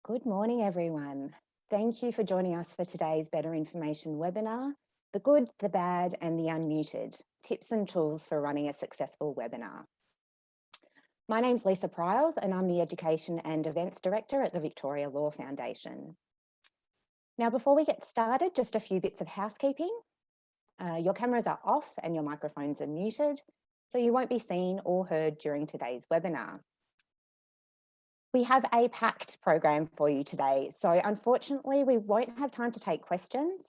Good morning, everyone. Thank you for joining us for today's Better Information webinar, The Good, the Bad and the Unmuted, Tips and Tools for Running a Successful Webinar. My name's Lisa Pryles and I'm the Education and Events Director at the Victoria Law Foundation. Now, before we get started, just a few bits of housekeeping. Your cameras are off and your microphones are muted, so you won't be seen or heard during today's webinar. We have a packed program for you today, so unfortunately we won't have time to take questions,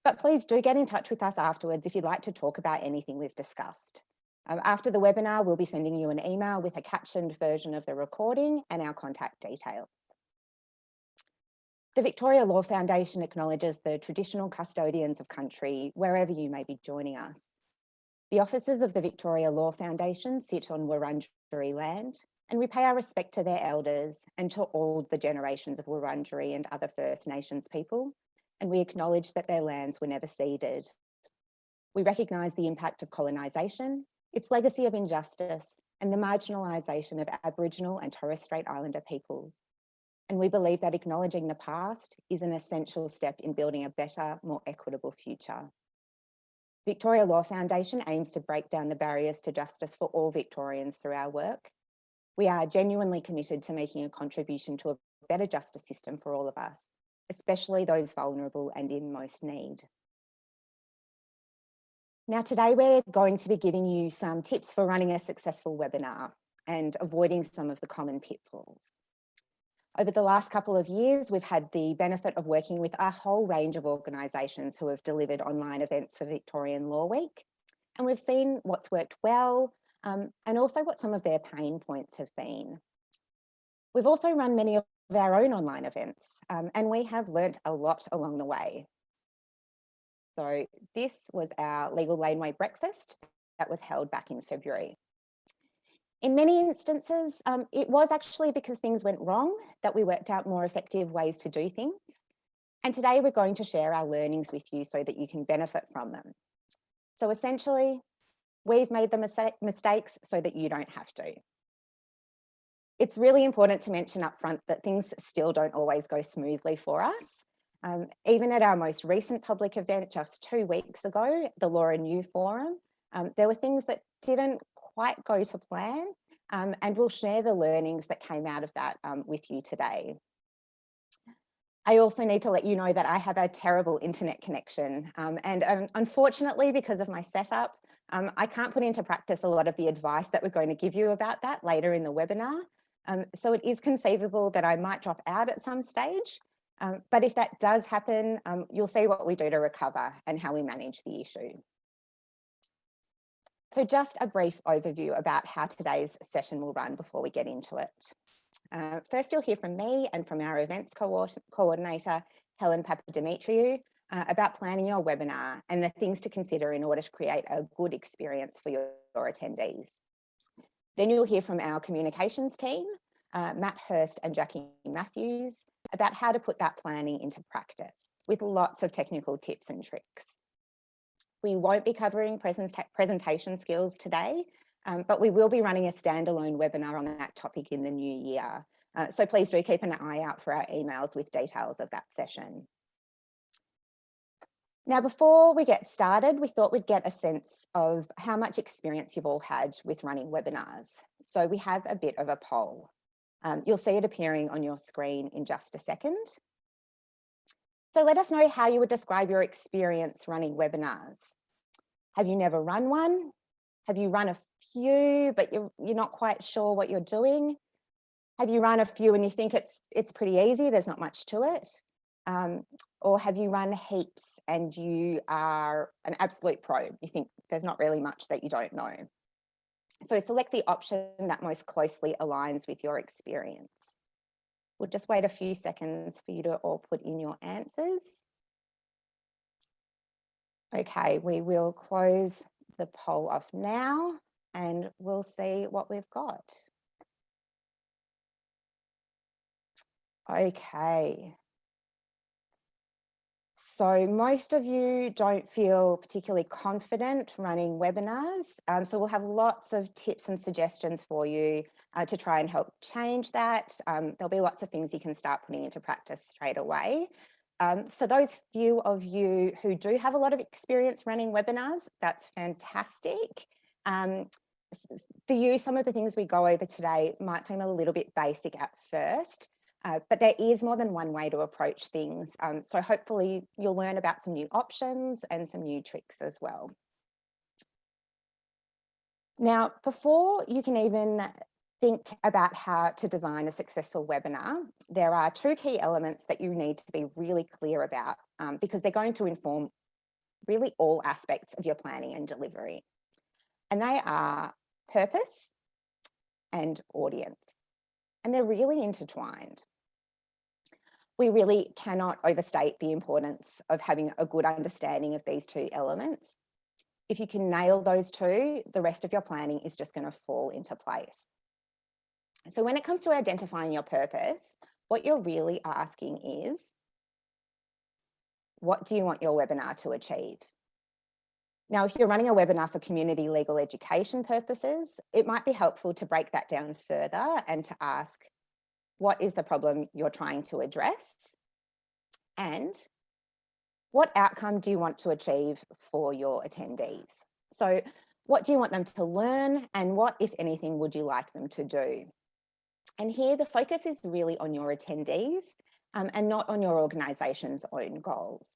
but please do get in touch with us afterwards if you'd like to talk about anything we've discussed. After the webinar, we'll be sending you an email with a captioned version of the recording and our contact details. The Victoria Law Foundation acknowledges the traditional custodians of country wherever you may be joining us. The offices of the Victoria Law Foundation sit on Wurundjeri land, and we pay our respect to their elders and to all the generations of Wurundjeri and other First Nations people, and we acknowledge that their lands were never ceded. We recognise the impact of colonisation, its legacy of injustice, and the marginalisation of Aboriginal and Torres Strait Islander peoples. And we believe that acknowledging the past is an essential step in building a better, more equitable future. Victoria Law Foundation aims to break down the barriers to justice for all Victorians through our work. We are genuinely committed to making a contribution to a better justice system for all of us, especially those vulnerable and in most need. Now, today we're going to be giving you some tips for running a successful webinar and avoiding some of the common pitfalls. Over the last couple of years, we've had the benefit of working with a whole range of organisations who have delivered online events for Victorian Law Week, and we've seen what's worked well, and also what some of their pain points have been. We've also run many of our own online events, and we have learnt a lot along the way. So this was our Legal Laneway breakfast that was held back in February. In many instances, it was actually because things went wrong that we worked out more effective ways to do things. And today we're going to share our learnings with you so that you can benefit from them. So essentially, we've made the mistakes so that you don't have to. It's really important to mention up front that things still don't always go smoothly for us. Even at our most recent public event just 2 weeks ago, the Law Renew Forum, there were things that didn't quite go to plan, and we'll share the learnings that came out of that with you today. I also need to let you know that I have a terrible internet connection, and unfortunately, because of my setup, I can't put into practice a lot of the advice that we're going to give you about that later in the webinar. So it is conceivable that I might drop out at some stage, but if that does happen, you'll see what we do to recover and how we manage the issue. So just a brief overview about how today's session will run before we get into it. First, you'll hear from me and from our events coordinator, Helen Papadimitriou, about planning your webinar and the things to consider in order to create a good experience for your attendees. Then you'll hear from our communications team, Matt Hurst and Jackie Matthews, about how to put that planning into practice with lots of technical tips and tricks. We won't be covering presentation skills today, but we will be running a standalone webinar on that topic in the new year. So please do keep an eye out for our emails with details of that session. Now, before we get started, we thought we'd get a sense of how much experience you've all had with running webinars. So we have a bit of a poll. You'll see it appearing on your screen in just a second. So let us know how you would describe your experience running webinars. Have you never run one? Have you run a few, but you're not quite sure what you're doing? Have you run a few and you think it's pretty easy, there's not much to it? Or have you run heaps and you are an absolute pro? You think there's not really much that you don't know. So select the option that most closely aligns with your experience. We'll just wait a few seconds for you to all put in your answers. Okay, we will close the poll off now and we'll see what we've got. Okay. So most of you don't feel particularly confident running webinars. So we'll have lots of tips and suggestions for you to try and help change that. There'll be lots of things you can start putting into practice straight away. For those few of you who do have a lot of experience running webinars, that's fantastic. For you, some of the things we go over today might seem a little bit basic at first. But there is more than one way to approach things. So hopefully you'll learn about some new options and some new tricks as well. Now, before you can even think about how to design a successful webinar, there are two key elements that you need to be really clear about because they're going to inform really all aspects of your planning and delivery. And they are purpose and audience. And they're really intertwined. We really cannot overstate the importance of having a good understanding of these two elements. If you can nail those two, the rest of your planning is just going to fall into place. So when it comes to identifying your purpose, what you're really asking is, what do you want your webinar to achieve? Now, if you're running a webinar for community legal education purposes, it might be helpful to break that down further and to ask, what is the problem you're trying to address? And what outcome do you want to achieve for your attendees? So what do you want them to learn, and what, if anything, would you like them to do? And here the focus is really on your attendees and not on your organisation's own goals.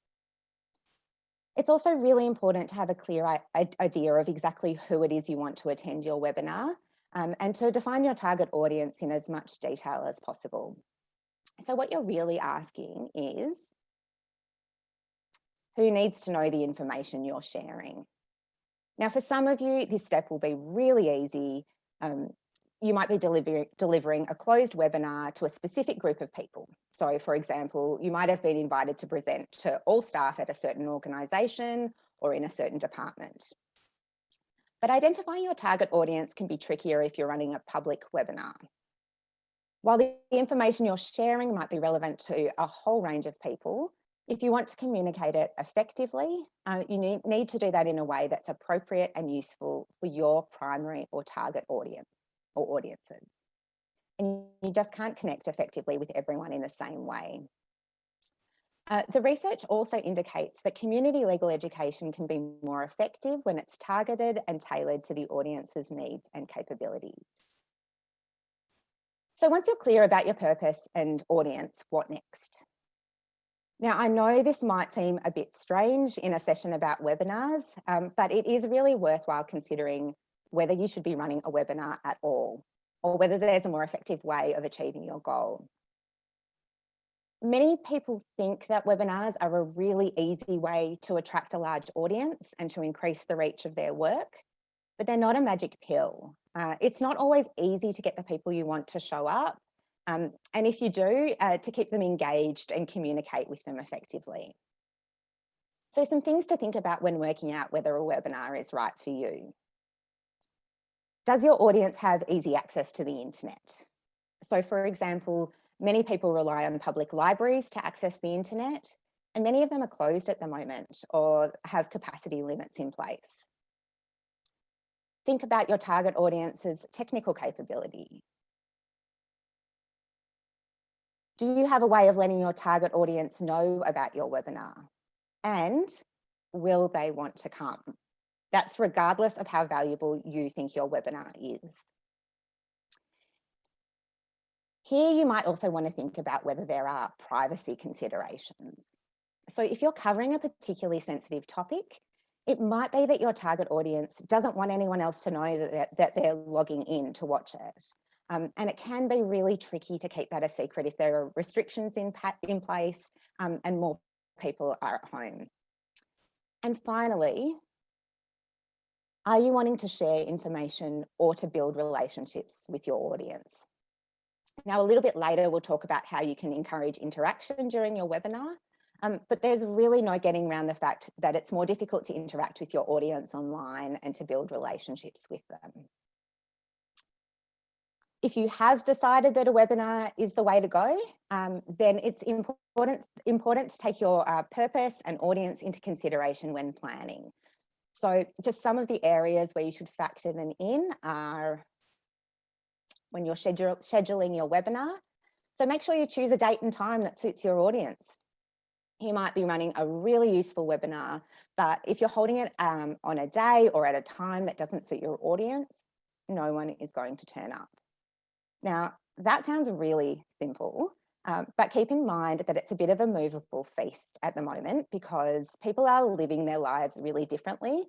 It's also really important to have a clear idea of exactly who it is you want to attend your webinar and to define your target audience in as much detail as possible. So what you're really asking is, who needs to know the information you're sharing? Now, for some of you, this step will be really easy. You might be delivering a closed webinar to a specific group of people. So, for example, you might have been invited to present to all staff at a certain organisation or in a certain department. But identifying your target audience can be trickier if you're running a public webinar. While the information you're sharing might be relevant to a whole range of people, if you want to communicate it effectively, you need to do that in a way that's appropriate and useful for your primary or target audience or audiences. And you just can't connect effectively with everyone in the same way. The research also indicates that community legal education can be more effective when it's targeted and tailored to the audience's needs and capabilities. So once you're clear about your purpose and audience, what next? Now, I know this might seem a bit strange in a session about webinars, but it is really worthwhile considering whether you should be running a webinar at all, or whether there's a more effective way of achieving your goal. Many people think that webinars are a really easy way to attract a large audience and to increase the reach of their work, but they're not a magic pill. It's not always easy to get the people you want to show up. And if you do, to keep them engaged and communicate with them effectively. So some things to think about when working out whether a webinar is right for you. Does your audience have easy access to the internet? So for example, many people rely on public libraries to access the internet, and many of them are closed at the moment or have capacity limits in place. Think about your target audience's technical capability. Do you have a way of letting your target audience know about your webinar? And will they want to come? That's regardless of how valuable you think your webinar is. Here, you might also want to think about whether there are privacy considerations. So if you're covering a particularly sensitive topic, it might be that your target audience doesn't want anyone else to know that they're logging in to watch it. And it can be really tricky to keep that a secret if there are restrictions in place and more people are at home. And finally, are you wanting to share information or to build relationships with your audience? Now, a little bit later, we'll talk about how you can encourage interaction during your webinar, but there's really no getting around the fact that it's more difficult to interact with your audience online and to build relationships with them. If you have decided that a webinar is the way to go, then it's important to take your purpose and audience into consideration when planning. So just some of the areas where you should factor them in are when you're scheduling your webinar. So make sure you choose a date and time that suits your audience. You might be running a really useful webinar, but if you're holding it on a day or at a time that doesn't suit your audience, no one is going to turn up. Now, that sounds really simple, but keep in mind that it's a bit of a movable feast at the moment because people are living their lives really differently,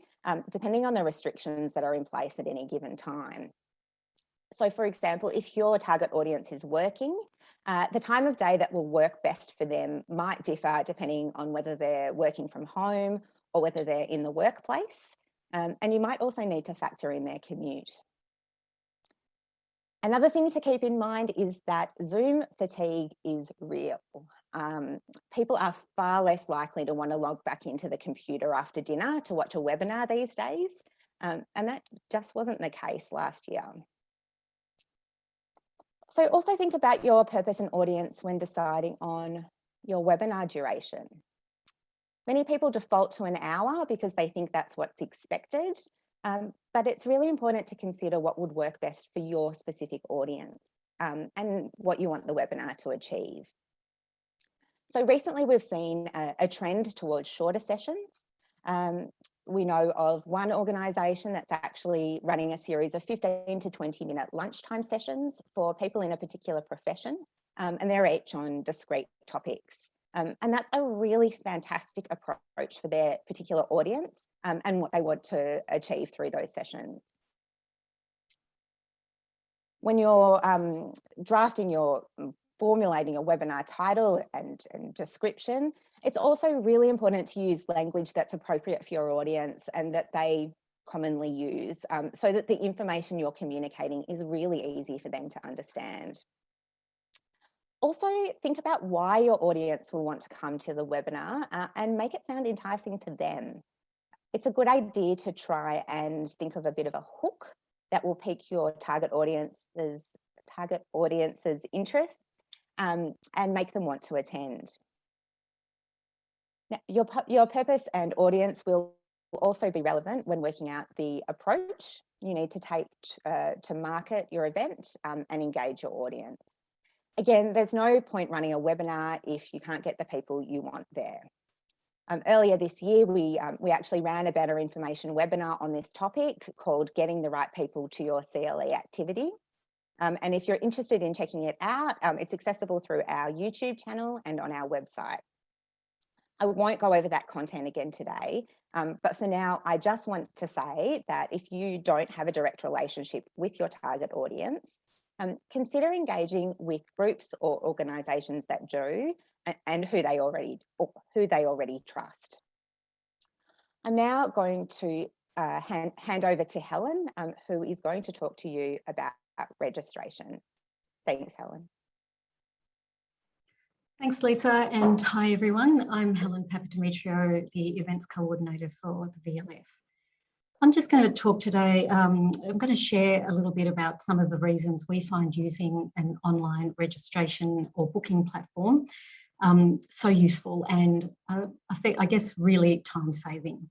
depending on the restrictions that are in place at any given time. So for example, if your target audience is working, the time of day that will work best for them might differ depending on whether they're working from home or whether they're in the workplace. And you might also need to factor in their commute. Another thing to keep in mind is that Zoom fatigue is real. People are far less likely to want to log back into the computer after dinner to watch a webinar these days. And that just wasn't the case last year. So also think about your purpose and audience when deciding on your webinar duration. Many people default to an hour because they think that's what's expected, but it's really important to consider what would work best for your specific audience and what you want the webinar to achieve. So recently we've seen a trend towards shorter sessions. We know of one organisation that's actually running a series of 15 to 20-minute lunchtime sessions for people in a particular profession, and they're each on discrete topics. And that's a really fantastic approach for their particular audience and what they want to achieve through those sessions. When you're formulating your webinar title and description, it's also really important to use language that's appropriate for your audience and that they commonly use so that the information you're communicating is really easy for them to understand. Also, think about why your audience will want to come to the webinar and make it sound enticing to them. It's a good idea to try and think of a bit of a hook that will pique your target audience's interest and make them want to attend. Now, your purpose and audience will also be relevant when working out the approach you need to take to market your event and engage your audience. Again, there's no point running a webinar if you can't get the people you want there. Earlier this year, we actually ran a better information webinar on this topic called Getting the Right People to Your CLE Activity. And if you're interested in checking it out, it's accessible through our YouTube channel and on our website. I won't go over that content again today, but for now, I just want to say that if you don't have a direct relationship with your target audience, consider engaging with groups or organisations that do and who they already trust. I'm now going to hand over to Helen, who is going to talk to you about registration. Thanks, Helen. Thanks, Lisa, and hi everyone. I'm Helen Papadimitriou, the Events Coordinator for the VLF. I'm just going to talk today, I'm going to share a little bit about some of the reasons we find using an online registration or booking platform so useful and I guess really time-saving.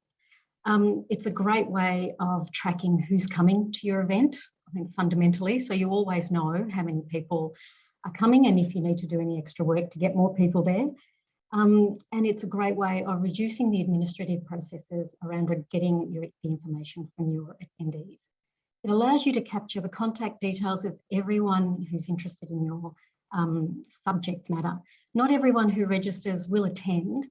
It's a great way of tracking who's coming to your event, I think fundamentally, so you always know how many people are coming and if you need to do any extra work to get more people there. And it's a great way of reducing the administrative processes around getting the information from your attendees. It allows you to capture the contact details of everyone who's interested in your subject matter. Not everyone who registers will attend,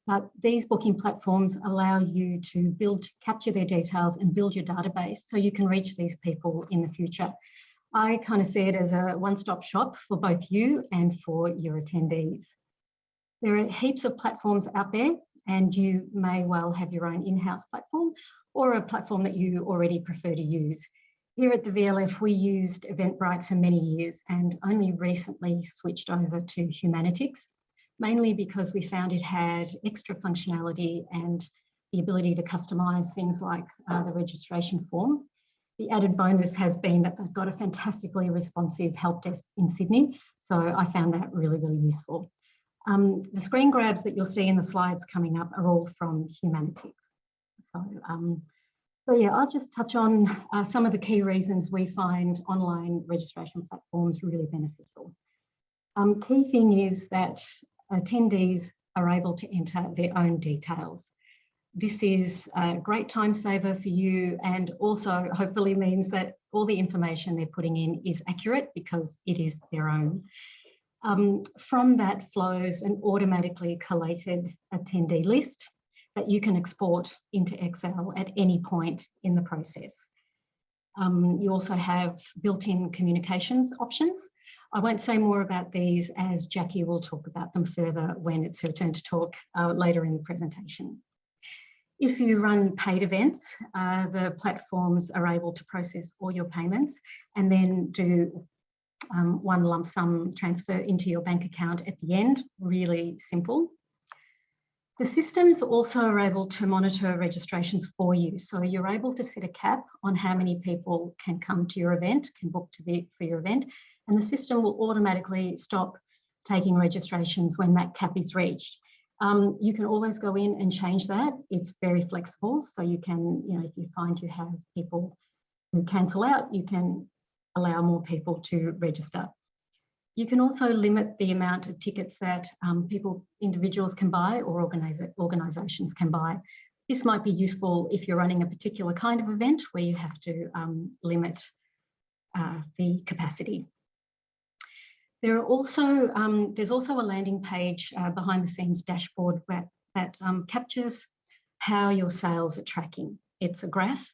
but these booking platforms allow you to capture their details and build your database so you can reach these people in the future. I kind of see it as a one-stop shop for both you and for your attendees. There are heaps of platforms out there and you may well have your own in-house platform or a platform that you already prefer to use. Here at the VLF, we used Eventbrite for many years and only recently switched over to Humanitix, mainly because we found it had extra functionality and the ability to customise things like the registration form. The added bonus has been that they've got a fantastically responsive help desk in Sydney. So I found that really, really useful. The screen grabs that you'll see in the slides coming up are all from Humanitix. So yeah, I'll just touch on some of the key reasons we find online registration platforms really beneficial. Key thing is that attendees are able to enter their own details. This is a great time saver for you, and also hopefully means that all the information they're putting in is accurate because it is their own. From that flows an automatically collated attendee list that you can export into Excel at any point in the process. You also have built-in communications options. I won't say more about these as Jackie will talk about them further when it's her turn to talk later in the presentation. If you run paid events, the platforms are able to process all your payments and then do one lump sum transfer into your bank account at the end. Really simple. The systems also are able to monitor registrations for you. So you're able to set a cap on how many people can come to your event, can book for your event, and the system will automatically stop taking registrations when that cap is reached. You can always go in and change that. It's very flexible. So you can, if you find you have people who cancel out, you can allow more people to register. You can also limit the amount of tickets that individuals can buy or organisations can buy. This might be useful if you're running a particular kind of event where you have to limit the capacity. There's also a landing page behind the scenes dashboard that captures how your sales are tracking. It's a graph,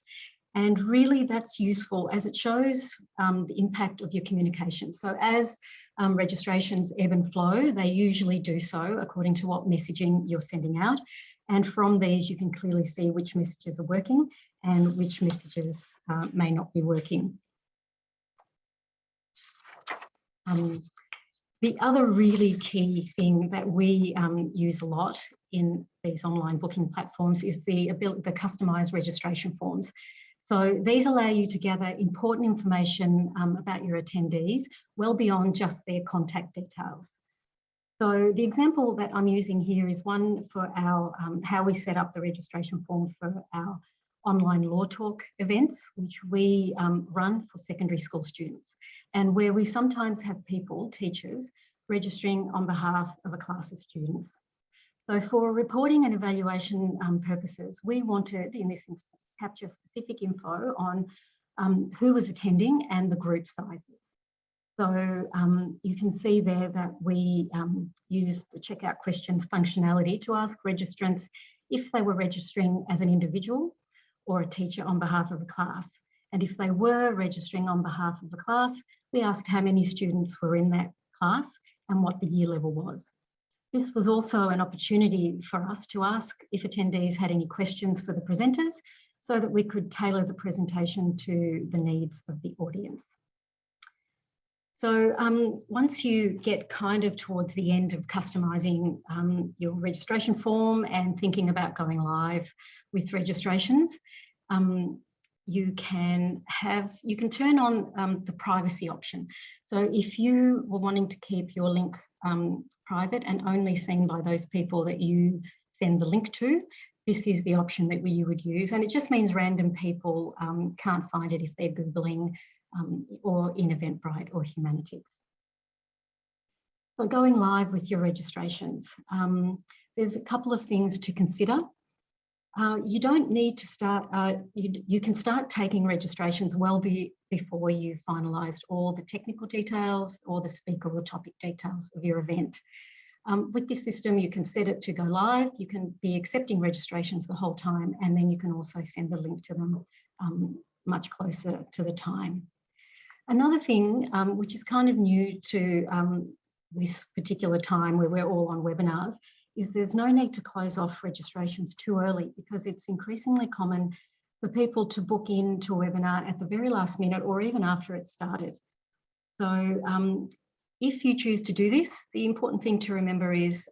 and really that's useful as it shows the impact of your communication. So as registrations ebb and flow, they usually do so according to what messaging you're sending out. And from these, you can clearly see which messages are working and which messages may not be working. The other really key thing that we use a lot in these online booking platforms is the customised registration forms. So these allow you to gather important information about your attendees well beyond just their contact details. So the example that I'm using here is one for our how we set up the registration form for our online Law Talk events, which we run for secondary school students, and where we sometimes have people, teachers, registering on behalf of a class of students. So for reporting and evaluation purposes, we wanted in this instance to capture specific info on who was attending and the group sizes. So you can see there that we used the checkout questions functionality to ask registrants if they were registering as an individual or a teacher on behalf of a class. And if they were registering on behalf of a class, we asked how many students were in that class and what the year level was. This was also an opportunity for us to ask if attendees had any questions for the presenters so that we could tailor the presentation to the needs of the audience. So once you get kind of towards the end of customising your registration form and thinking about going live with registrations, you can turn on the privacy option. So if you were wanting to keep your link private and only seen by those people that you send the link to, this is the option that you would use. And it just means random people can't find it if they're Googling or in Eventbrite or Humanitix. So going live with your registrations, there's a couple of things to consider. You don't need to start, you can start taking registrations well before you've finalised all the technical details or the speaker or topic details of your event. With this system, you can set it to go live, you can be accepting registrations the whole time, and then you can also send the link to them much closer to the time. Another thing, which is kind of new to this particular time where we're all on webinars, is there's no need to close off registrations too early, because it's increasingly common for people to book into a webinar at the very last minute or even after it's started. So if you choose to do this, the important thing to remember is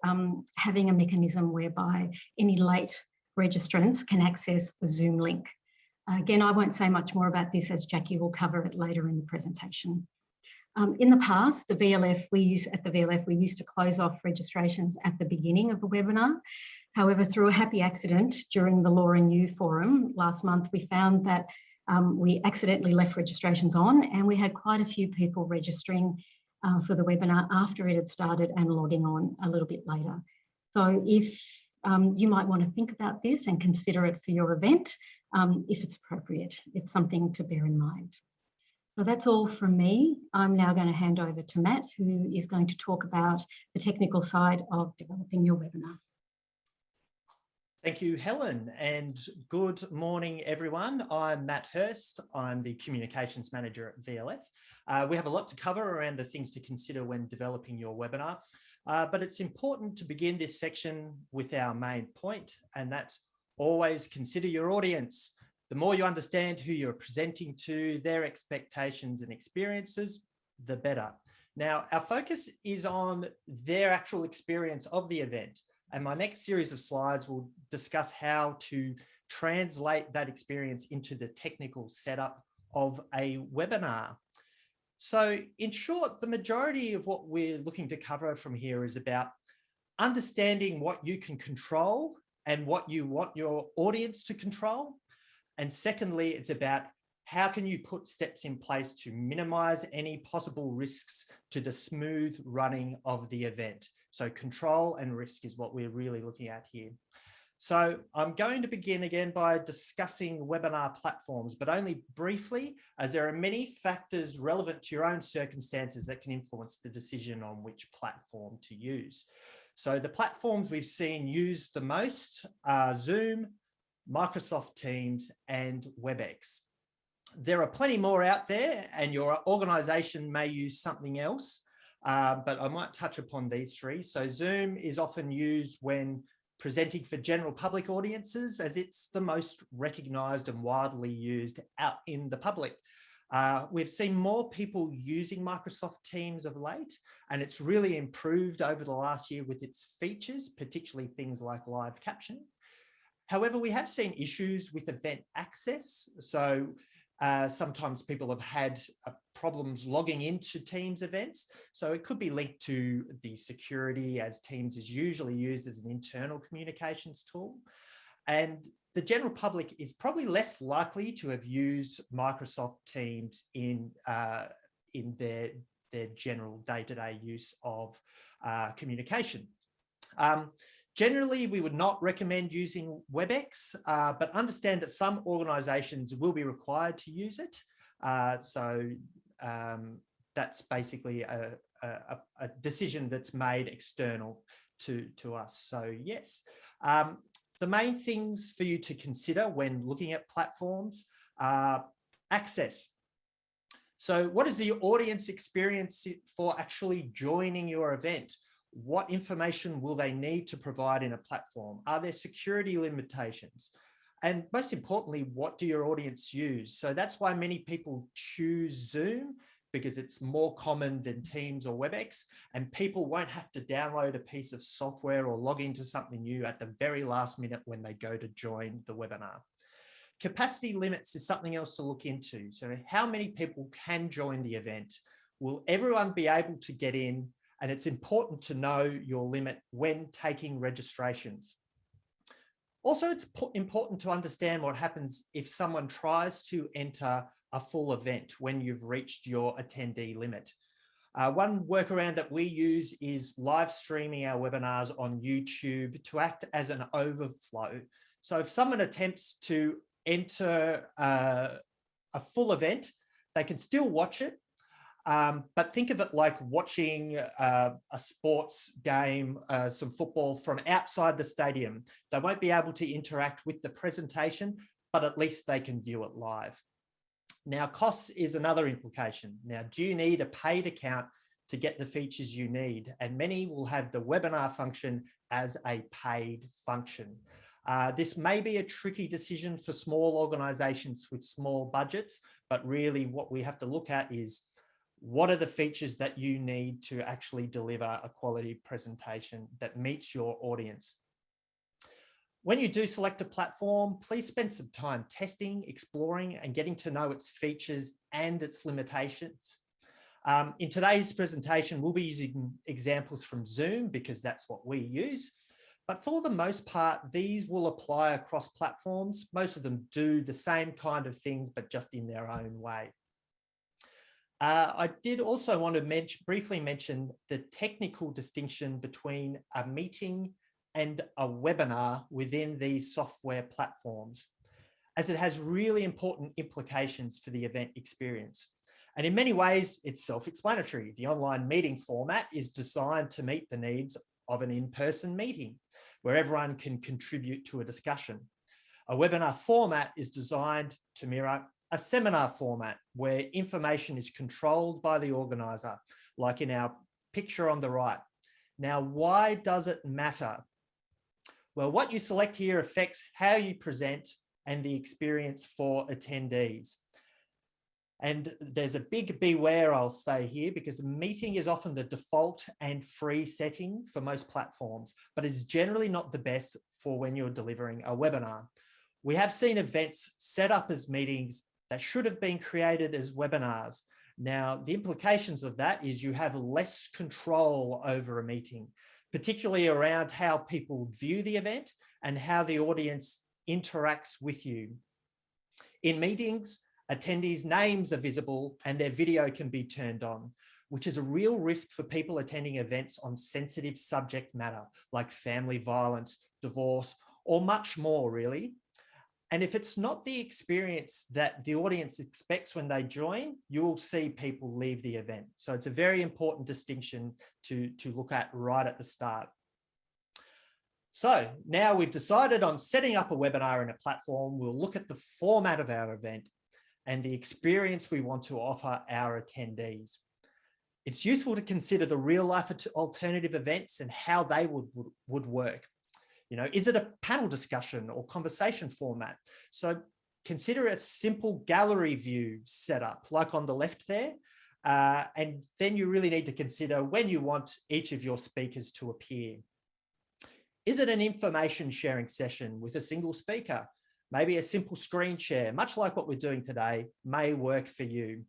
having a mechanism whereby any late registrants can access the Zoom link. Again, I won't say much more about this as Jackie will cover it later in the presentation. In the past, at the VLF, we used to close off registrations at the beginning of the webinar. However, through a happy accident during the Law and You forum last month, we found that we accidentally left registrations on, and we had quite a few people registering for the webinar after it had started and logging on a little bit later. So if you might want to think about this and consider it for your event, if it's appropriate. It's something to bear in mind. So that's all from me. I'm now going to hand over to Matt, who is going to talk about the technical side of developing your webinar. Thank you, Helen, and good morning, everyone. I'm Matt Hurst. I'm the Communications Manager at VLF. We have a lot to cover around the things to consider when developing your webinar, but it's important to begin this section with our main point, and that's always consider your audience. The more you understand who you're presenting to, their expectations and experiences, the better. Now, our focus is on their actual experience of the event. And my next series of slides will discuss how to translate that experience into the technical setup of a webinar. So in short, the majority of what we're looking to cover from here is about understanding what you can control and what you want your audience to control. And secondly, it's about how can you put steps in place to minimize any possible risks to the smooth running of the event. So control and risk is what we're really looking at here. So I'm going to begin again by discussing webinar platforms, but only briefly, as there are many factors relevant to your own circumstances that can influence the decision on which platform to use. So the platforms we've seen used the most are Zoom, Microsoft Teams, and WebEx. There are plenty more out there, and your organization may use something else, but I might touch upon these three. So Zoom is often used when presenting for general public audiences, as it's the most recognized and widely used out in the public. We've seen more people using Microsoft Teams of late, and it's really improved over the last year with its features, particularly things like live caption. However, we have seen issues with event access. So sometimes people have had problems logging into Teams events. So it could be linked to the security, as Teams is usually used as an internal communications tool. And the general public is probably less likely to have used Microsoft Teams in their general day-to-day use of communication. Generally, we would not recommend using WebEx, but understand that some organizations will be required to use it. So that's basically a decision that's made external to us. So yes, the main things for you to consider when looking at platforms are access. So what is the audience experience for actually joining your event? What information will they need to provide in a platform? Are there security limitations? And most importantly, what do your audience use? So that's why many people choose Zoom, because it's more common than Teams or WebEx, and people won't have to download a piece of software or log into something new at the very last minute when they go to join the webinar. Capacity limits is something else to look into. So how many people can join the event? Will everyone be able to get in? And it's important to know your limit when taking registrations. Also, it's important to understand what happens if someone tries to enter a full event when you've reached your attendee limit. One workaround that we use is live streaming our webinars on YouTube to act as an overflow. So if someone attempts to enter a full event, they can still watch it. But think of it like watching a sports game, some football from outside the stadium. They won't be able to interact with the presentation, but at least they can view it live. Now, costs is another implication. Now, do you need a paid account to get the features you need? And many will have the webinar function as a paid function. This may be a tricky decision for small organizations with small budgets, but really what we have to look at is what are the features that you need to actually deliver a quality presentation that meets your audience? When you do select a platform, please spend some time testing, exploring, and getting to know its features and its limitations. In today's presentation, we'll be using examples from Zoom because that's what we use. But for the most part, these will apply across platforms. Most of them do the same kind of things, but just in their own way. I did also want to briefly mention the technical distinction between a meeting and a webinar within these software platforms, as it has really important implications for the event experience. And in many ways, it's self-explanatory. The online meeting format is designed to meet the needs of an in-person meeting, where everyone can contribute to a discussion. A webinar format is designed to mirror a seminar format, where information is controlled by the organizer, like in our picture on the right. Now, why does it matter? Well, what you select here affects how you present and the experience for attendees. And there's a big beware, I'll say here, because a meeting is often the default and free setting for most platforms, but is generally not the best for when you're delivering a webinar. We have seen events set up as meetings that should have been created as webinars. Now, the implications of that is you have less control over a meeting, particularly around how people view the event and how the audience interacts with you. In meetings, attendees' names are visible and their video can be turned on, which is a real risk for people attending events on sensitive subject matter, like family violence, divorce, or much more, really. And if it's not the experience that the audience expects when they join, you'll see people leave the event. So it's a very important distinction to look at right at the start. So now we've decided on setting up a webinar in a platform. We'll look at the format of our event and the experience we want to offer our attendees. It's useful to consider the real life alternative events and how they would work. You know, is it a panel discussion or conversation format? So consider a simple gallery view setup, like on the left there. And then you really need to consider when you want each of your speakers to appear. Is it an information sharing session with a single speaker? Maybe a simple screen share, much like what we're doing today, may work for you.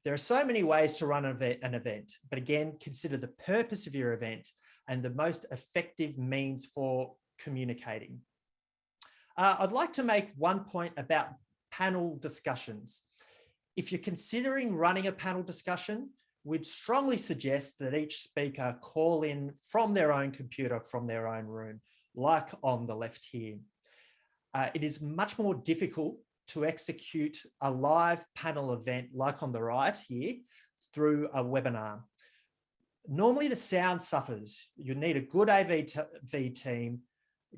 There are so many ways to run an event, but again, consider the purpose of your event and the most effective means for communicating. I'd like to make one point about panel discussions. If you're considering running a panel discussion, we'd strongly suggest that each speaker call in from their own computer, from their own room, like on the left here. It is much more difficult to execute a live panel event like on the right here through a webinar. Normally the sound suffers. You need a good AV team,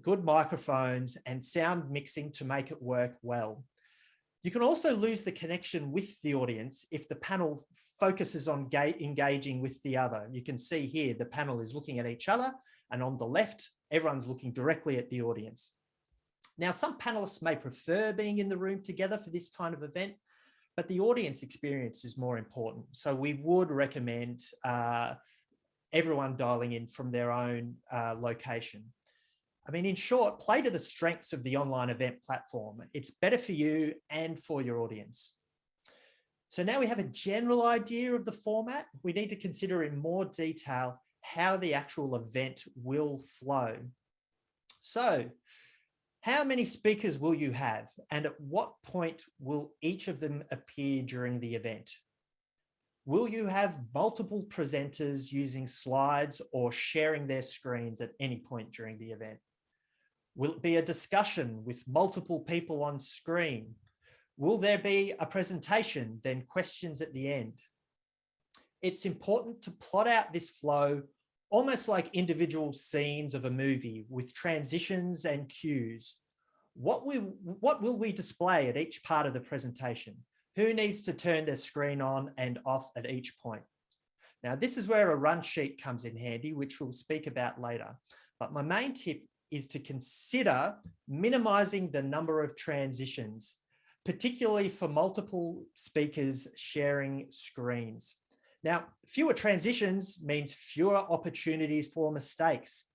good microphones and sound mixing to make it work well. You can also lose the connection with the audience if the panel focuses on engaging with the other. You can see here the panel is looking at each other, and on the left, everyone's looking directly at the audience. Now, some panelists may prefer being in the room together for this kind of event, but the audience experience is more important. So we would recommend everyone dialing in from their own location. I mean, in short, play to the strengths of the online event platform. It's better for you and for your audience. So now we have a general idea of the format. We need to consider in more detail how the actual event will flow. So, how many speakers will you have, and at what point will each of them appear during the event? Will you have multiple presenters using slides or sharing their screens at any point during the event? Will it be a discussion with multiple people on screen? Will there be a presentation, then questions at the end? It's important to plot out this flow almost like individual scenes of a movie with transitions and cues. What will we display at each part of the presentation? Who needs to turn their screen on and off at each point? Now, this is where a run sheet comes in handy, which we'll speak about later. But my main tip is to consider minimizing the number of transitions, particularly for multiple speakers sharing screens. Now, fewer transitions means fewer opportunities for mistakes.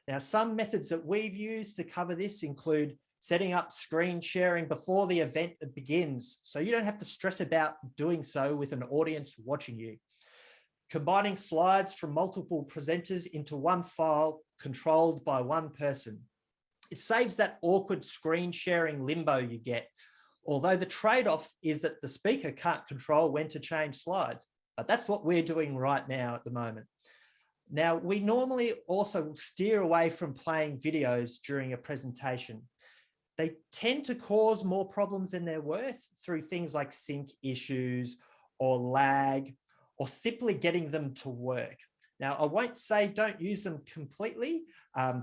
Now, some methods that we've used to cover this include setting up screen sharing before the event begins, so you don't have to stress about doing so with an audience watching you. Combining slides from multiple presenters into one file controlled by one person. It saves that awkward screen sharing limbo you get, although the trade-off is that the speaker can't control when to change slides, but that's what we're doing right now at the moment. Now, we normally also steer away from playing videos during a presentation. They tend to cause more problems than they're worth through things like sync issues or lag, or simply getting them to work. Now, I won't say don't use them completely.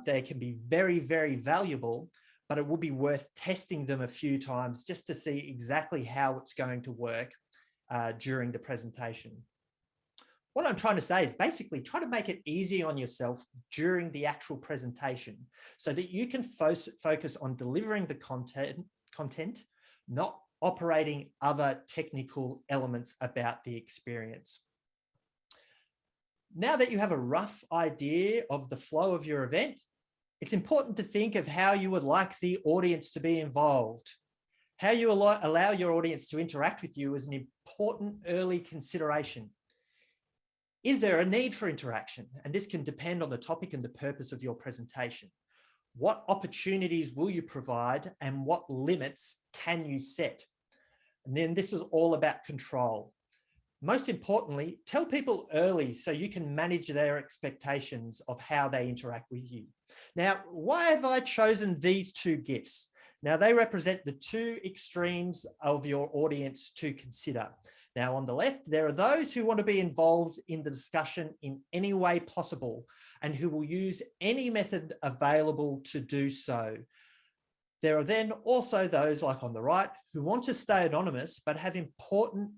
They can be very, very valuable, but it will be worth testing them a few times just to see exactly how it's going to work during the presentation. What I'm trying to say is basically try to make it easy on yourself during the actual presentation so that you can focus on delivering the content, not operating other technical elements about the experience. Now that you have a rough idea of the flow of your event, it's important to think of how you would like the audience to be involved. How you allow your audience to interact with you is an important early consideration. Is there a need for interaction? And this can depend on the topic and the purpose of your presentation. What opportunities will you provide and what limits can you set? And then this is all about control. Most importantly, tell people early so you can manage their expectations of how they interact with you. Now, why have I chosen these two GIFs? Now, they represent the two extremes of your audience to consider. Now, on the left, there are those who want to be involved in the discussion in any way possible and who will use any method available to do so. There are then also those, like on the right, who want to stay anonymous but have important,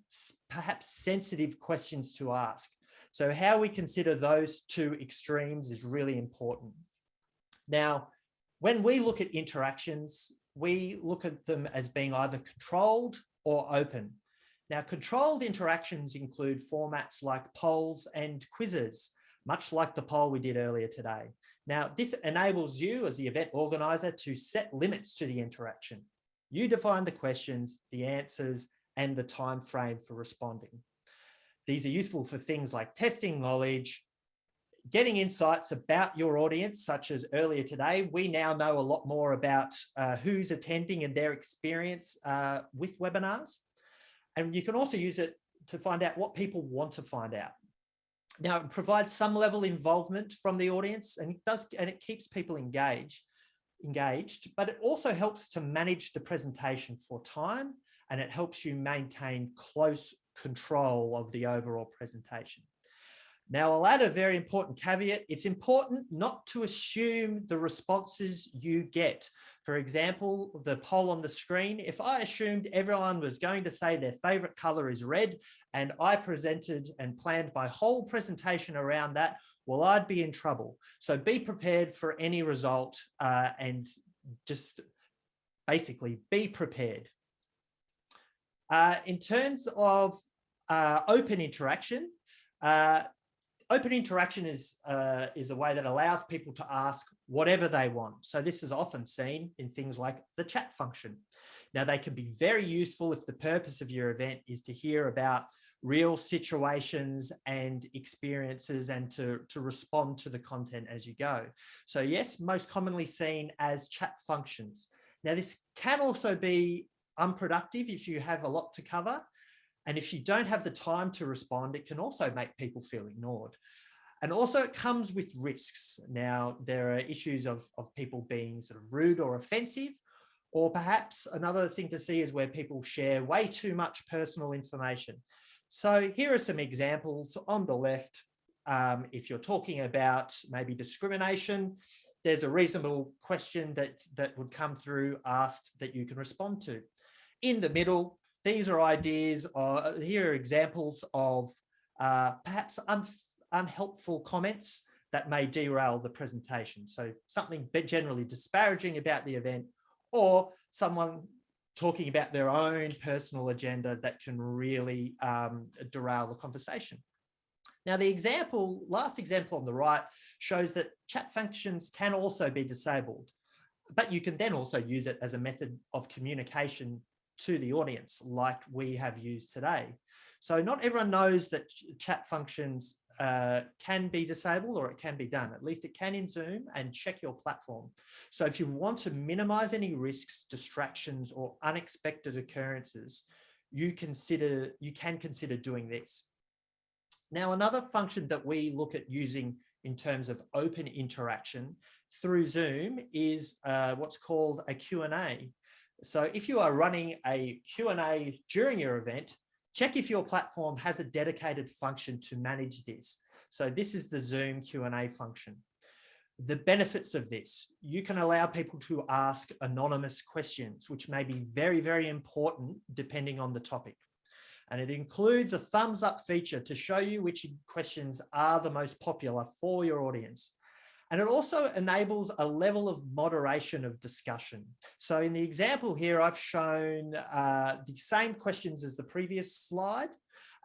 perhaps sensitive questions to ask. So how we consider those two extremes is really important. Now, when we look at interactions, we look at them as being either controlled or open. Now, controlled interactions include formats like polls and quizzes, much like the poll we did earlier today. Now, this enables you as the event organizer to set limits to the interaction. You define the questions, the answers, and the time frame for responding. These are useful for things like testing knowledge, getting insights about your audience, such as earlier today. We now know a lot more about who's attending and their experience with webinars. And you can also use it to find out what people want to find out. Now, it provides some level of involvement from the audience and it keeps people engaged, but it also helps to manage the presentation for time and it helps you maintain close control of the overall presentation. Now, I'll add a very important caveat. It's important not to assume the responses you get. For example, the poll on the screen, if I assumed everyone was going to say their favorite color is red and I presented and planned my whole presentation around that, well, I'd be in trouble. So be prepared for any result and just basically be prepared. In terms of open interaction, open interaction is a way that allows people to ask whatever they want. So this is often seen in things like the chat function. Now, they can be very useful if the purpose of your event is to hear about real situations and experiences and to respond to the content as you go. So yes, most commonly seen as chat functions. Now, this can also be unproductive if you have a lot to cover. And if you don't have the time to respond, it can also make people feel ignored. And also it comes with risks. Now, there are issues of people being sort of rude or offensive, or perhaps another thing to see is where people share way too much personal information. So here are some examples on the left. If you're talking about maybe discrimination, there's a reasonable question that would come through asked that you can respond to. In the middle, these are ideas, here are examples of perhaps unhelpful comments that may derail the presentation. So something generally disparaging about the event or someone talking about their own personal agenda that can really derail the conversation. Now, last example on the right shows that chat functions can also be disabled, but you can then also use it as a method of communication to the audience like we have used today. So not everyone knows that chat functions can be disabled, or it can be done. At least it can in Zoom, and check your platform. So if you want to minimize any risks, distractions, or unexpected occurrences, you can consider doing this. Now, another function that we look at using in terms of open interaction through Zoom is what's called a Q&A. So if you are running a Q&A during your event, check if your platform has a dedicated function to manage this. So this is the Zoom Q&A function. The benefits of this: you can allow people to ask anonymous questions, which may be very, very important depending on the topic. And it includes a thumbs up feature to show you which questions are the most popular for your audience. And it also enables a level of moderation of discussion. So in the example here, I've shown the same questions as the previous slide,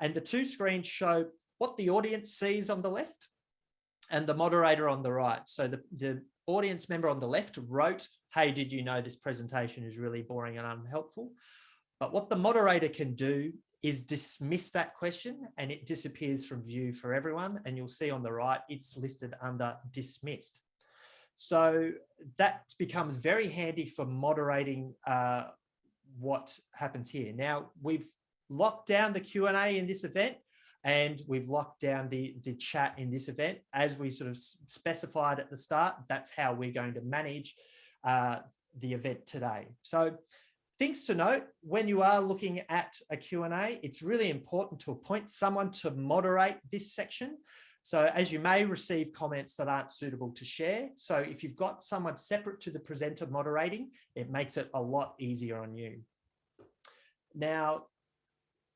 and the two screens show what the audience sees on the left and the moderator on the right. So the audience member on the left wrote, "Hey, did you know this presentation is really boring and unhelpful?" But what the moderator can do is dismiss that question, and it disappears from view for everyone. And you'll see on the right, it's listed under dismissed. So that becomes very handy for moderating what happens here. Now, we've locked down the Q&A in this event, and we've locked down the chat in this event. As we sort of specified at the start, that's how we're going to manage the event today. So things to note: when you are looking at a Q&A, it's really important to appoint someone to moderate this section. So as you may receive comments that aren't suitable to share. So if you've got someone separate to the presenter moderating, it makes it a lot easier on you. Now,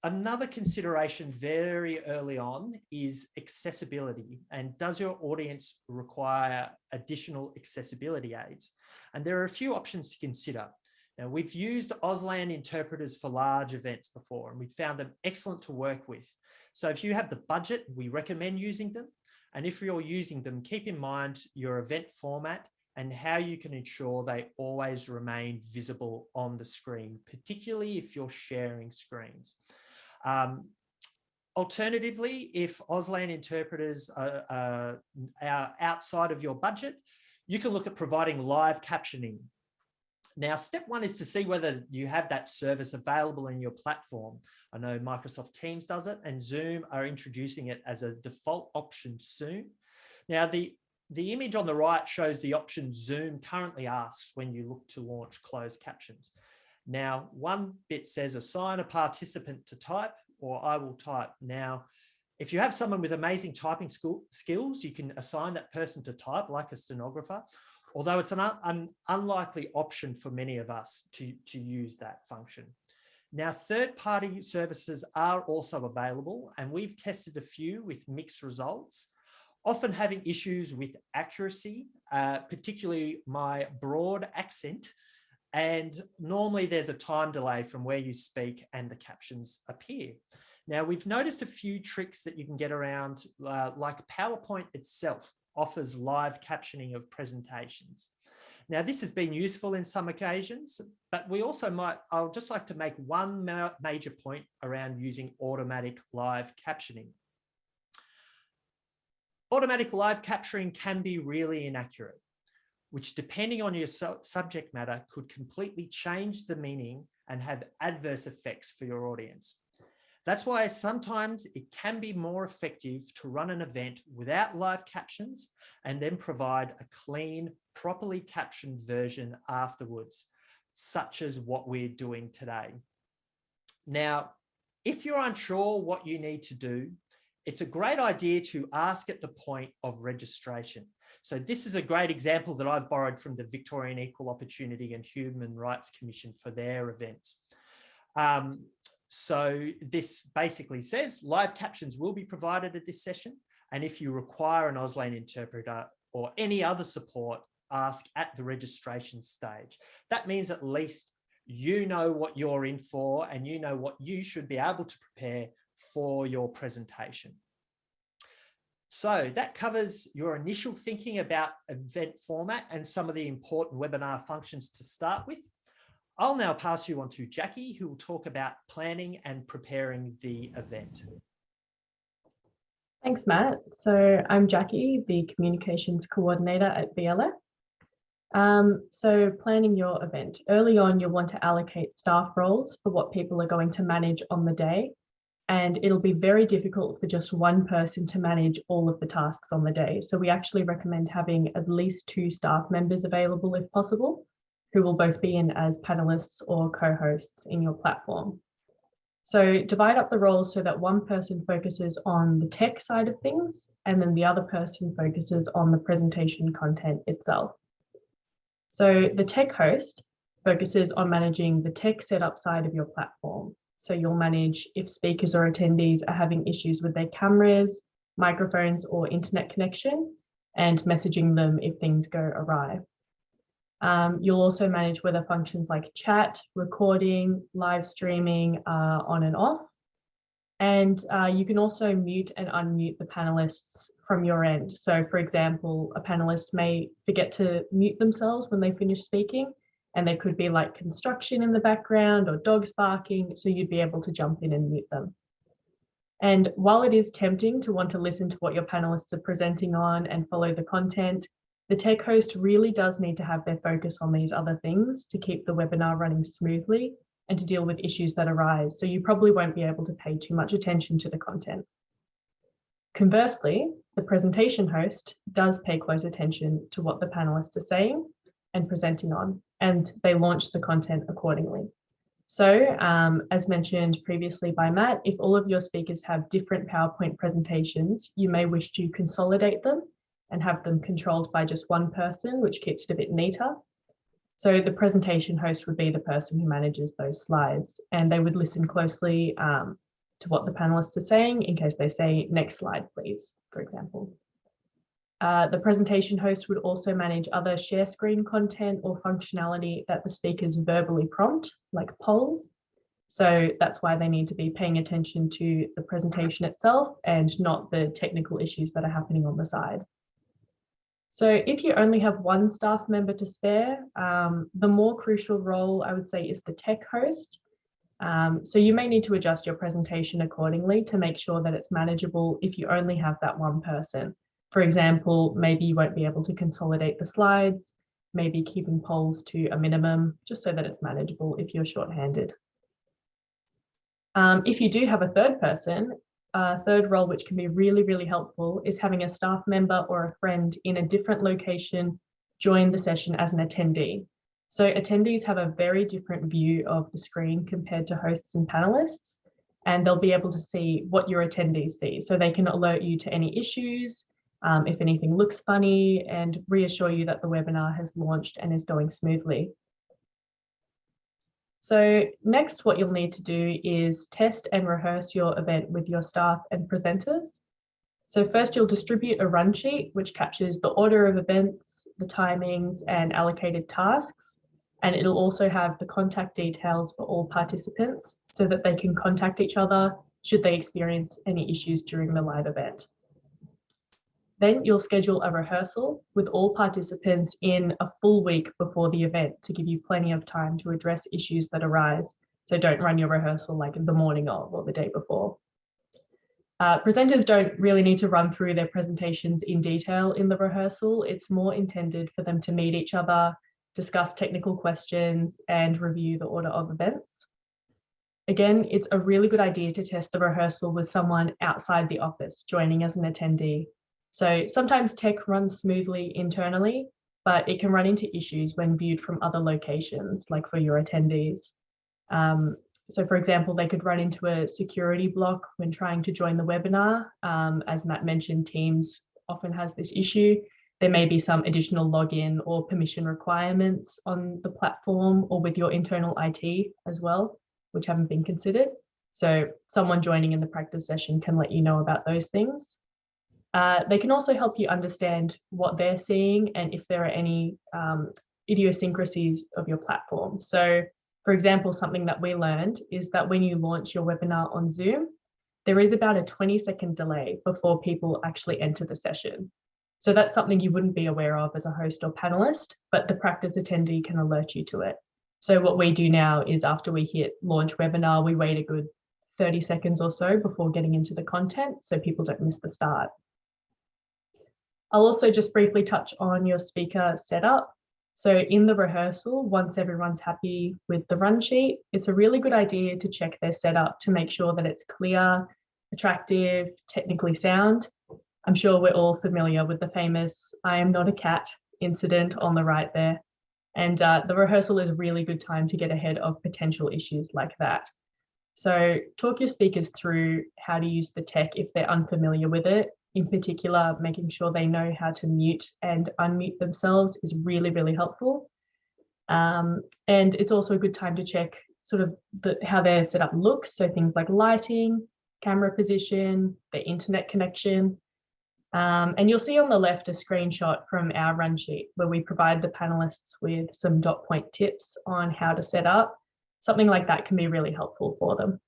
another consideration very early on is accessibility. And does your audience require additional accessibility aids? And there are a few options to consider. Now, we've used Auslan interpreters for large events before, and we found them excellent to work with. So if you have the budget, we recommend using them. And if you're using them, keep in mind your event format and how you can ensure they always remain visible on the screen, particularly if you're sharing screens. Alternatively, if Auslan interpreters are outside of your budget, you can look at providing live captioning. Now, step one is to see whether you have that service available in your platform. I know Microsoft Teams does it, and Zoom are introducing it as a default option soon. Now, the image on the right shows the option Zoom currently asks when you look to launch closed captions. Now, one bit says assign a participant to type, or I will type. Now, if you have someone with amazing typing skills, you can assign that person to type, like a stenographer, although it's an unlikely option for many of us to use that function. Now, third-party services are also available, and we've tested a few with mixed results, often having issues with accuracy, particularly my broad accent, and normally there's a time delay from where you speak and the captions appear. Now, we've noticed a few tricks that you can get around, like PowerPoint itself offers live captioning of presentations. Now, this has been useful in some occasions, but I'll just like to make one major point around using automatic live captioning. Automatic live capturing can be really inaccurate, which, depending on your subject matter, could completely change the meaning and have adverse effects for your audience. That's why sometimes it can be more effective to run an event without live captions and then provide a clean, properly captioned version afterwards, such as what we're doing today. Now, if you're unsure what you need to do, it's a great idea to ask at the point of registration. So this is a great example that I've borrowed from the Victorian Equal Opportunity and Human Rights Commission for their events. So this basically says live captions will be provided at this session. And if you require an Auslan interpreter or any other support, ask at the registration stage. That means at least you know what you're in for and you know what you should be able to prepare for your presentation. So that covers your initial thinking about event format and some of the important webinar functions to start with. I'll now pass you on to Jackie, who will talk about planning and preparing the event. Thanks, Matt. So I'm Jackie, the Communications Coordinator at VLF. So planning your event. Early on, you'll want to allocate staff roles for what people are going to manage on the day. And it'll be very difficult for just one person to manage all of the tasks on the day. So we actually recommend having at least 2 staff members available if possible, who will both be in as panelists or co-hosts in your platform. So divide up the roles so that one person focuses on the tech side of things, and then the other person focuses on the presentation content itself. So the tech host focuses on managing the tech setup side of your platform. So you'll manage if speakers or attendees are having issues with their cameras, microphones, or internet connection, and messaging them if things go awry. You'll also manage whether functions like chat, recording, live streaming are on and off. And you can also mute and unmute the panelists from your end. So for example, a panelist may forget to mute themselves when they finish speaking, and there could be like construction in the background or dogs barking, so you'd be able to jump in and mute them. And while it is tempting to want to listen to what your panelists are presenting on and follow the content, the tech host really does need to have their focus on these other things to keep the webinar running smoothly and to deal with issues that arise. So you probably won't be able to pay too much attention to the content. Conversely, the presentation host does pay close attention to what the panelists are saying and presenting on, and they launch the content accordingly. So as mentioned previously by Matt, if all of your speakers have different PowerPoint presentations, you may wish to consolidate them and have them controlled by just one person, which keeps it a bit neater. So the presentation host would be the person who manages those slides, and they would listen closely to what the panelists are saying in case they say, "Next slide, please," for example. The presentation host would also manage other share screen content or functionality that the speakers verbally prompt, like polls. So that's why they need to be paying attention to the presentation itself and not the technical issues that are happening on the side. So if you only have one staff member to spare, the more crucial role I would say is the tech host. So you may need to adjust your presentation accordingly to make sure that it's manageable if you only have that one person. For example, maybe you won't be able to consolidate the slides, maybe keeping polls to a minimum, just so that it's manageable if you're shorthanded. If you do have a third person, a third role which can be really, really helpful is having a staff member or a friend in a different location join the session as an attendee. So attendees have a very different view of the screen compared to hosts and panelists, and they'll be able to see what your attendees see. So they can alert you to any issues, if anything looks funny, and reassure you that the webinar has launched and is going smoothly. So next, what you'll need to do is test and rehearse your event with your staff and presenters. So first, you'll distribute a run sheet, which captures the order of events, the timings, and allocated tasks. And it'll also have the contact details for all participants so that they can contact each other should they experience any issues during the live event. Then you'll schedule a rehearsal with all participants in a full week before the event to give you plenty of time to address issues that arise. So don't run your rehearsal like the morning of or the day before. Presenters don't really need to run through their presentations in detail in the rehearsal. It's more intended for them to meet each other, discuss technical questions, and review the order of events. Again, it's a really good idea to test the rehearsal with someone outside the office joining as an attendee. So sometimes tech runs smoothly internally, but it can run into issues when viewed from other locations, like for your attendees. So for example, they could run into a security block when trying to join the webinar. As Matt mentioned, Teams often has this issue. There may be some additional login or permission requirements on the platform or with your internal IT as well, which haven't been considered. So someone joining in the practice session can let you know about those things. They can also help you understand what they're seeing and if there are any idiosyncrasies of your platform. So for example, something that we learned is that when you launch your webinar on Zoom, there is about a 20-second delay before people actually enter the session. So that's something you wouldn't be aware of as a host or panelist, but the practice attendee can alert you to it. So what we do now is after we hit launch webinar, we wait a good 30 seconds or so before getting into the content so people don't miss the start. I'll also just briefly touch on your speaker setup. So in the rehearsal, once everyone's happy with the run sheet, it's a really good idea to check their setup to make sure that it's clear, attractive, technically sound. I'm sure we're all familiar with the famous "I am not a cat" incident on the right there. And the rehearsal is a really good time to get ahead of potential issues like that. So talk your speakers through how to use the tech if they're unfamiliar with it. In particular, making sure they know how to mute and unmute themselves is really, really helpful. And it's also a good time to check sort of how their setup looks. So things like lighting, camera position, their internet connection. And you'll see on the left a screenshot from our run sheet where we provide the panelists with some dot point tips on how to set up. Something like that can be really helpful for them.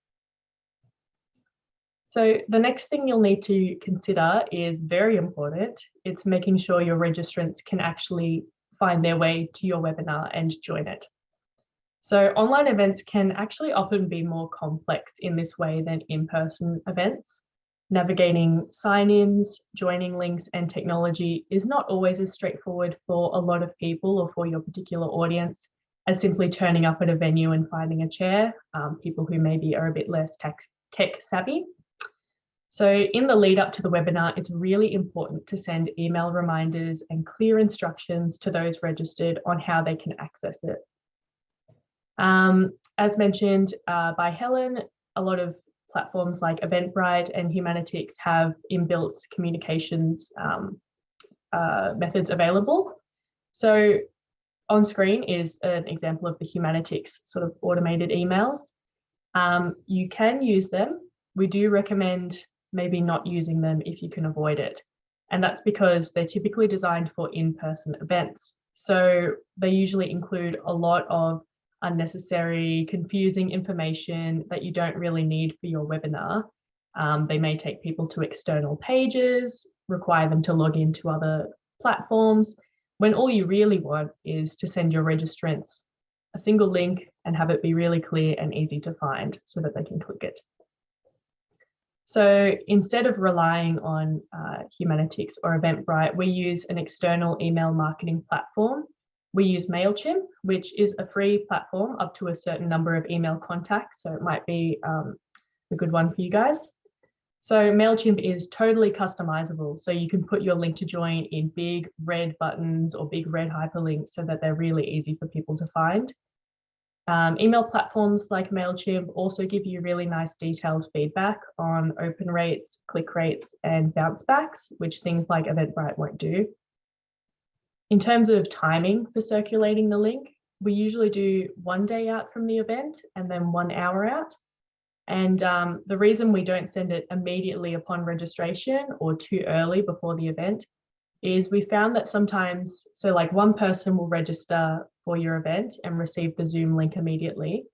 So the next thing you'll need to consider is very important. It's making sure your registrants can actually find their way to your webinar and join it. So online events can actually often be more complex in this way than in-person events. Navigating sign-ins, joining links, and technology is not always as straightforward for a lot of people or for your particular audience as simply turning up at a venue and finding a chair, people who maybe are a bit less tech savvy. So in the lead up to the webinar, it's really important to send email reminders and clear instructions to those registered on how they can access it. As mentioned by Helen, a lot of platforms like Eventbrite and Humanitix have inbuilt communications methods available. So on screen is an example of the Humanitix sort of automated emails. You can use them. We do recommend maybe not using them if you can avoid it. And that's because they're typically designed for in-person events. So they usually include a lot of unnecessary, confusing information that you don't really need for your webinar. They may take people to external pages, require them to log into other platforms, when all you really want is to send your registrants a single link and have it be really clear and easy to find so that they can click it. So instead of relying on Humanitix or Eventbrite, we use an external email marketing platform. We use MailChimp, which is a free platform up to a certain number of email contacts. So it might be a good one for you guys. So MailChimp is totally customizable. So you can put your link to join in big red buttons or big red hyperlinks so that they're really easy for people to find. Email platforms like MailChimp also give you really nice detailed feedback on open rates, click rates, and bounce backs, which things like Eventbrite won't do. In terms of timing for circulating the link, we usually do 1 day out from the event and then 1 hour out. And the reason we don't send it immediately upon registration or too early before the event is we found that sometimes, so like one person will register for your event and receive the Zoom link immediately.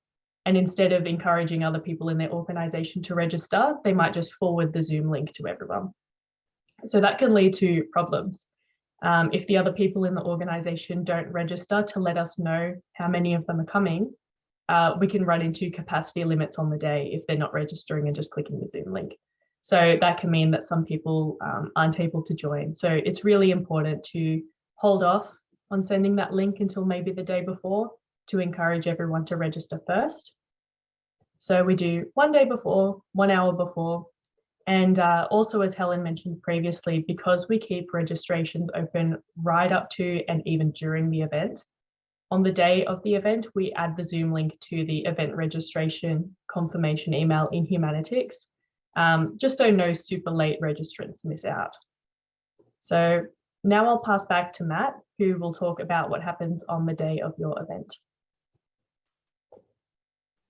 And instead of encouraging other people in their organization to register, they might just forward the Zoom link to everyone. So that can lead to problems. If the other people in the organization don't register to let us know how many of them are coming, we can run into capacity limits on the day if they're not registering and just clicking the Zoom link. So that can mean that some people aren't able to join. So it's really important to hold off on sending that link until maybe the day before to encourage everyone to register first. So we do 1 day before, 1 hour before. And also, as Helen mentioned previously, because we keep registrations open right up to and even during the event, on the day of the event, we add the Zoom link to the event registration confirmation email in Humanitix, just so no super late registrants miss out. So now I'll pass back to Matt, who will talk about what happens on the day of your event.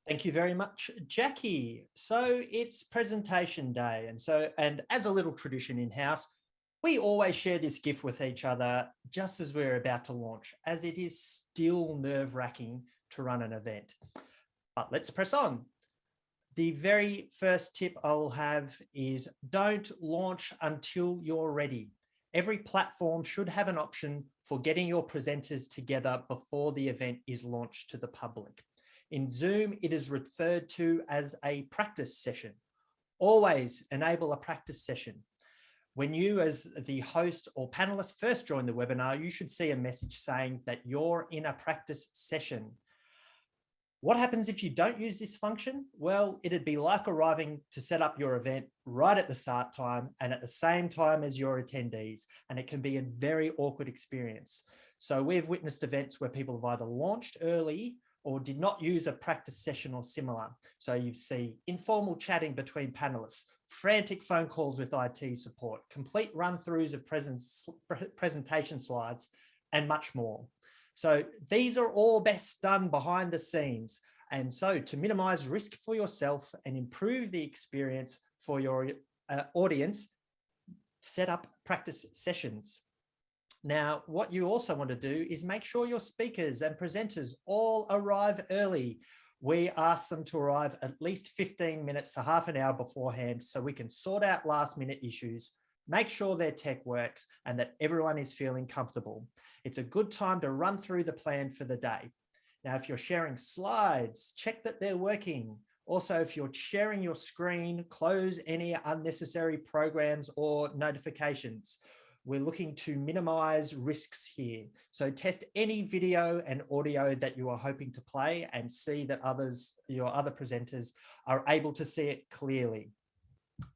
Thank you very much, Jackie. So it's presentation day. And as a little tradition in-house, we always share this gift with each other just as we're about to launch, as it is still nerve-wracking to run an event. But let's press on. The very first tip I will have is don't launch until you're ready. Every platform should have an option for getting your presenters together before the event is launched to the public. In Zoom, it is referred to as a practice session. Always enable a practice session. When you as the host or panelist first join the webinar, you should see a message saying that you're in a practice session. What happens if you don't use this function? Well, it'd be like arriving to set up your event right at the start time and at the same time as your attendees, and it can be a very awkward experience. So we've witnessed events where people have either launched early or did not use a practice session or similar. So you see informal chatting between panelists, frantic phone calls with IT support, complete run-throughs of presentation slides, and much more. So these are all best done behind the scenes. And so to minimize risk for yourself and improve the experience for your audience, set up practice sessions. Now, what you also want to do is make sure your speakers and presenters all arrive early. We ask them to arrive at least 15 minutes to half an hour beforehand so we can sort out last minute issues, make sure their tech works and that everyone is feeling comfortable. It's a good time to run through the plan for the day. Now, if you're sharing slides, check that they're working. Also, if you're sharing your screen, close any unnecessary programs or notifications. We're looking to minimize risks here. So test any video and audio that you are hoping to play and see that your other presenters are able to see it clearly.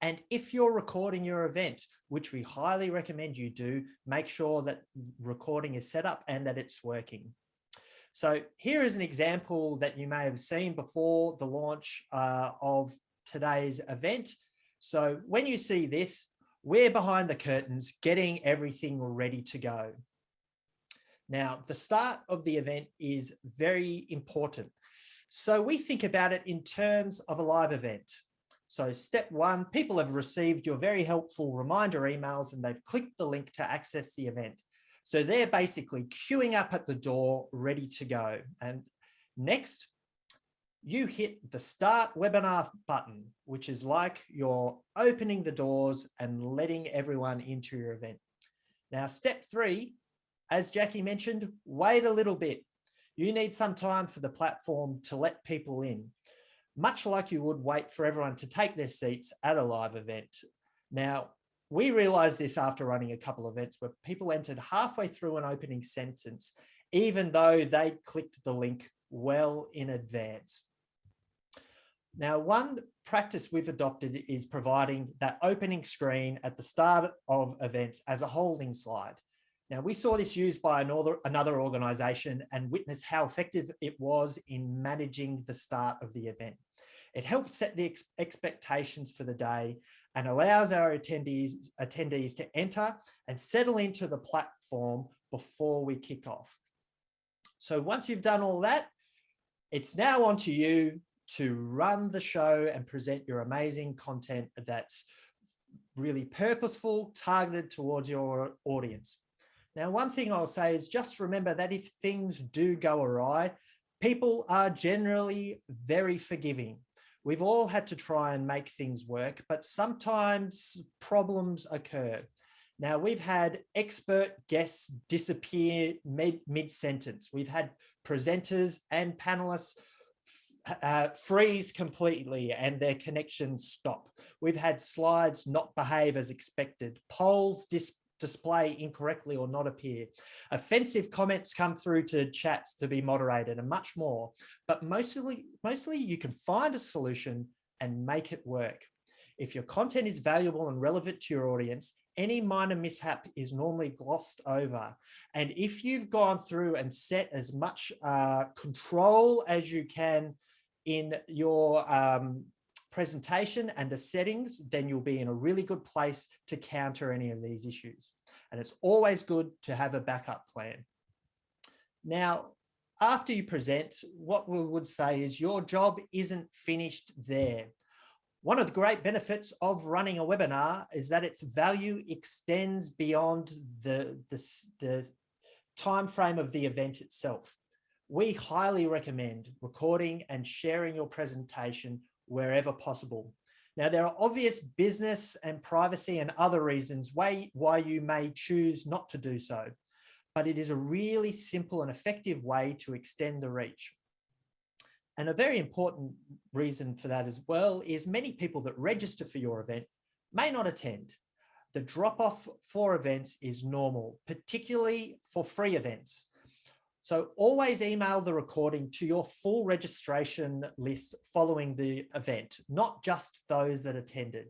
And if you're recording your event, which we highly recommend you do, make sure that recording is set up and that it's working. So here is an example that you may have seen before the launch of today's event. So when you see this, we're behind the curtains getting everything ready to go. Now, the start of the event is very important. So we think about it in terms of a live event. So step one, people have received your very helpful reminder emails and they've clicked the link to access the event. So they're basically queuing up at the door, ready to go. And next, you hit the start webinar button, which is like you're opening the doors and letting everyone into your event. Now, step three, as Jackie mentioned, wait a little bit. You need some time for the platform to let people in, much like you would wait for everyone to take their seats at a live event. Now, we realized this after running a couple of events where people entered halfway through an opening sentence, even though they'd clicked the link well in advance. Now, one practice we've adopted is providing that opening screen at the start of events as a holding slide. Now, we saw this used by another organisation and witnessed how effective it was in managing the start of the event. It helps set the expectations for the day and allows our attendees to enter and settle into the platform before we kick off. So once you've done all that, it's now on to you to run the show and present your amazing content that's really purposeful, targeted towards your audience. Now, one thing I'll say is just remember that if things do go awry, people are generally very forgiving. We've all had to try and make things work, but sometimes problems occur. Now, we've had expert guests disappear mid-sentence. We've had presenters and panelists freeze completely and their connections stop. We've had slides not behave as expected, polls display incorrectly or not appear, offensive comments come through to chats to be moderated, and much more. But mostly you can find a solution and make it work. If your content is valuable and relevant to your audience, any minor mishap is normally glossed over. And if you've gone through and set as much control as you can in your presentation and the settings, then you'll be in a really good place to counter any of these issues. And it's always good to have a backup plan. Now, after you present, what we would say is your job isn't finished there. One of the great benefits of running a webinar is that its value extends beyond the time frame of the event itself. We highly recommend recording and sharing your presentation wherever possible. Now, there are obvious business and privacy and other reasons why you may choose not to do so, but it is a really simple and effective way to extend the reach. And a very important reason for that as well is many people that register for your event may not attend. The drop-off for events is normal, particularly for free events. So always email the recording to your full registration list following the event, not just those that attended,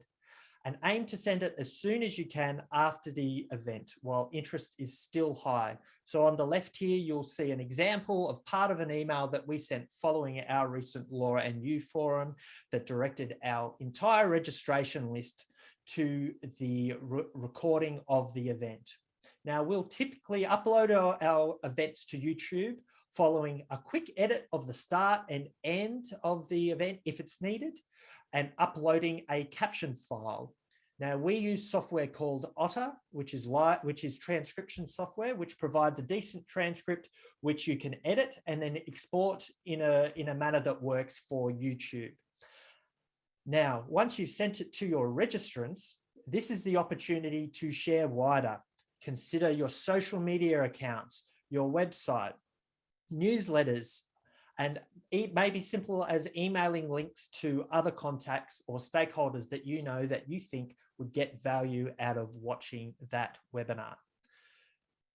and aim to send it as soon as you can after the event while interest is still high. So on the left here, you'll see an example of part of an email that we sent following our recent Laura and You forum that directed our entire registration list to the recording of the event. Now, we'll typically upload our events to YouTube following a quick edit of the start and end of the event if it's needed, and uploading a caption file. Now, we use software called Otter, which is transcription software, which provides a decent transcript which you can edit and then export in a manner that works for YouTube. Now, once you've sent it to your registrants, this is the opportunity to share wider. Consider your social media accounts, your website, newsletters, and it may be simple as emailing links to other contacts or stakeholders that you know that you think would get value out of watching that webinar.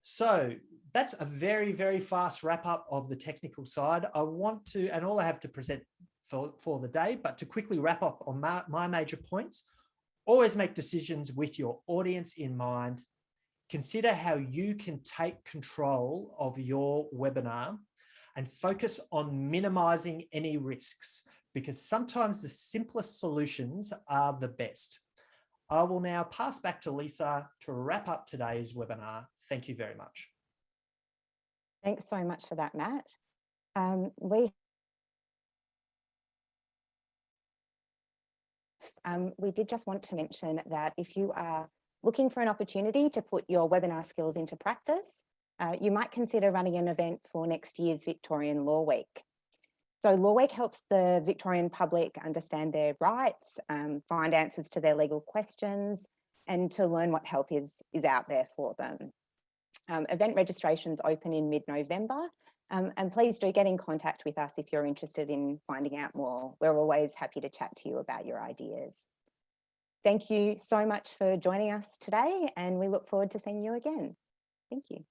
So that's a very, very fast wrap up of the technical side. I want to, and all I have to present for the day, but to quickly wrap up on my major points, always make decisions with your audience in mind. Consider how you can take control of your webinar and focus on minimizing any risks, because sometimes the simplest solutions are the best. I will now pass back to Lisa to wrap up today's webinar. Thank you very much. Thanks so much for that, Matt. We did just want to mention that if you are looking for an opportunity to put your webinar skills into practice, you might consider running an event for next year's Victorian Law Week. So Law Week helps the Victorian public understand their rights, find answers to their legal questions, and to learn what help is out there for them. Event registrations open in mid-November, and please do get in contact with us if you're interested in finding out more. We're always happy to chat to you about your ideas. Thank you so much for joining us today, and we look forward to seeing you again. Thank you.